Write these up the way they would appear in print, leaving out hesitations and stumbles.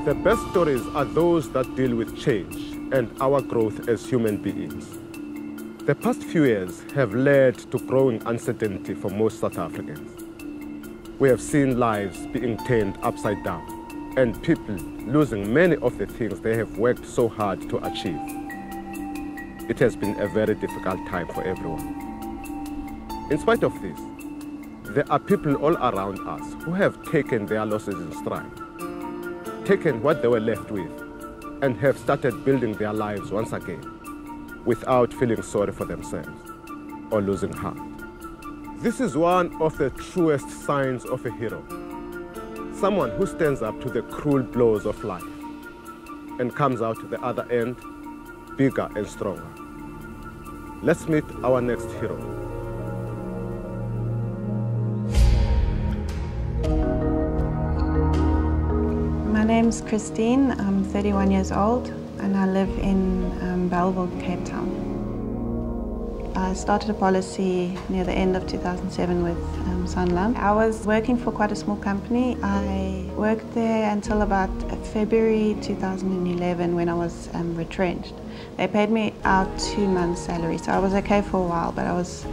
The best stories are those that deal with change and our growth as human beings. The past few years have led to growing uncertainty for most South Africans. We have seen lives being turned upside down and people losing many of the things they have worked so hard to achieve. It has been a very difficult time for everyone. In spite of this, there are people all around us who have taken their losses in stride, taken what they were left with, and have started building their lives once again without feeling sorry for themselves or losing heart. This is one of the truest signs of a hero, someone who stands up to the cruel blows of life and comes out the other end bigger and stronger. Let's meet our next hero. My name's Christine. I'm 31 years old and I live in Bellville, Cape Town. I started a policy near the end of 2007 with Sanlam. I was working for quite a small company. I worked there until about February 2011 when I was retrenched. They paid me out 2 months' salary, so I was okay for a while, but I was,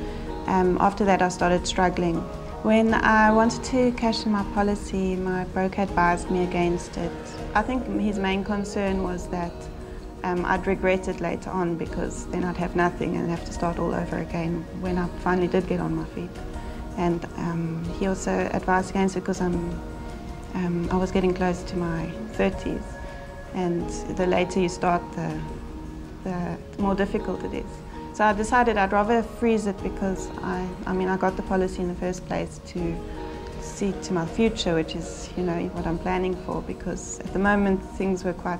after that I started struggling. When I wanted to cash in my policy, my broker advised me against it. I think his main concern was that I'd regret it later on because then I'd have nothing and have to start all over again when I finally did get on my feet. And he also advised against it because I was getting close to my 30s, and the later you start, the more difficult it is. So I decided I'd rather freeze it because I got the policy in the first place to see to my future, which is, you know, what I'm planning for, because at the moment things were quite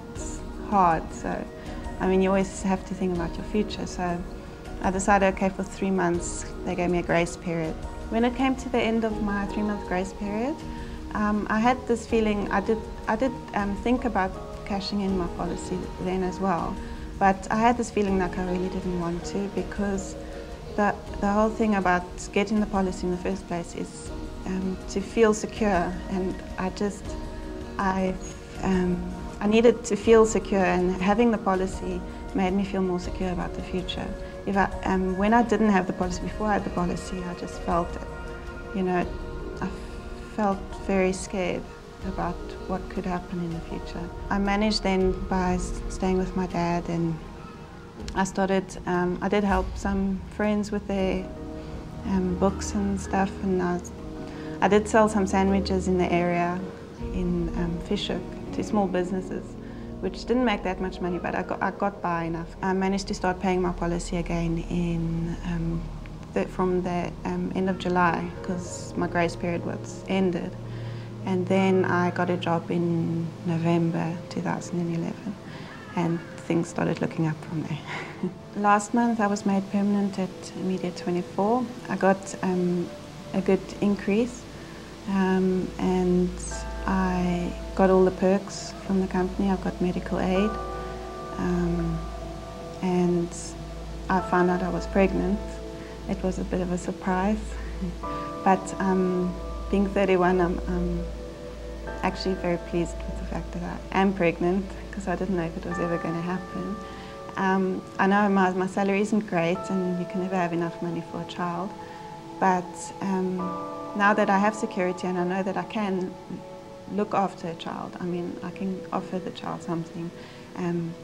hard. So, you always have to think about your future. So I decided, okay, for 3 months, they gave me a grace period. When it came to the end of my 3-month grace period, I had this feeling, I did think about cashing in my policy then as well. But I had this feeling like I really didn't want to, because the whole thing about getting the policy in the first place is to feel secure, and I needed to feel secure, and having the policy made me feel more secure about the future. When I didn't have the policy, before I had the policy, I just felt, I felt very scared about what could happen in the future. I managed then by staying with my dad, and I did help some friends with their books and stuff, and I did sell some sandwiches in the area in Fishhook to small businesses, which didn't make that much money, but I got by enough. I managed to start paying my policy again from the end of July, because my grace period was ended. And then I got a job in November 2011, and things started looking up from there. Last month I was made permanent at Media 24. I got a good increase, and I got all the perks from the company. I got medical aid, and I found out I was pregnant. It was a bit of a surprise, but being 31, I'm actually very pleased with the fact that I am pregnant, because I didn't know if it was ever going to happen. I know my salary isn't great and you can never have enough money for a child, but now that I have security and I know that I can look after a child, I can offer the child something,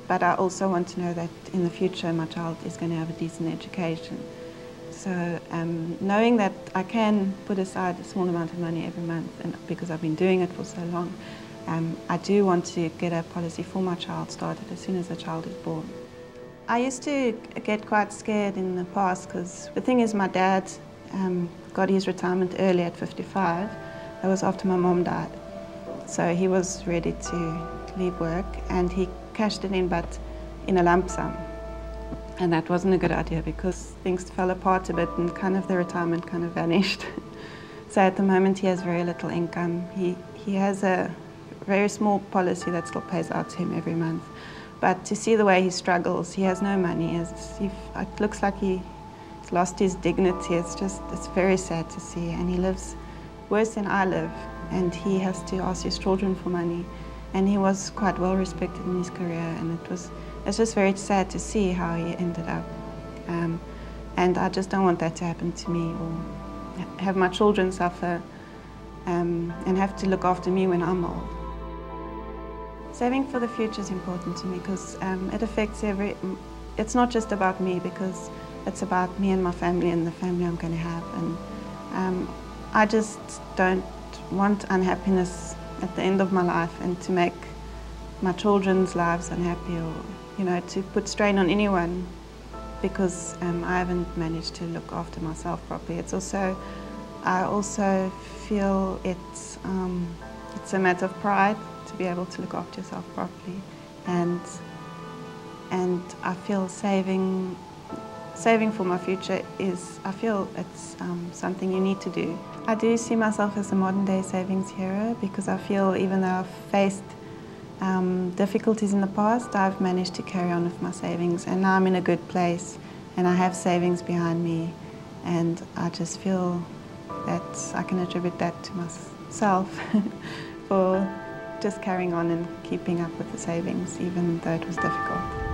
but I also want to know that in the future my child is going to have a decent education. So knowing that I can put aside a small amount of money every month, and because I've been doing it for so long, I do want to get a policy for my child started as soon as the child is born. I used to get quite scared in the past, because the thing is, my dad got his retirement early at 55. That was after my mom died. So he was ready to leave work, and he cashed it in, but in a lump sum. And that wasn't a good idea, because things fell apart a bit and kind of the retirement kind of vanished. So at the moment he has very little income. He has a very small policy that still pays out to him every month. But to see the way he struggles, he has no money. It looks like he's lost his dignity. It's very sad to see. And he lives worse than I live. And he has to ask his children for money. and he was quite well respected in his career, and it's just very sad to see how he ended up. And I just don't want that to happen to me, or have my children suffer and have to look after me when I'm old. Saving for the future is important to me because it affects it's not just about me, because it's about me and my family and the family I'm going to have. And I just don't want unhappiness at the end of my life, and to make my children's lives unhappy, or to put strain on anyone because I haven't managed to look after myself properly. I also feel it's a matter of pride to be able to look after yourself properly, and I feel saving for my future I feel it's something you need to do. I do see myself as a modern day savings hero, because I feel even though I've faced difficulties in the past, I've managed to carry on with my savings, and now I'm in a good place and I have savings behind me, and I just feel that I can attribute that to myself for just carrying on and keeping up with the savings even though it was difficult.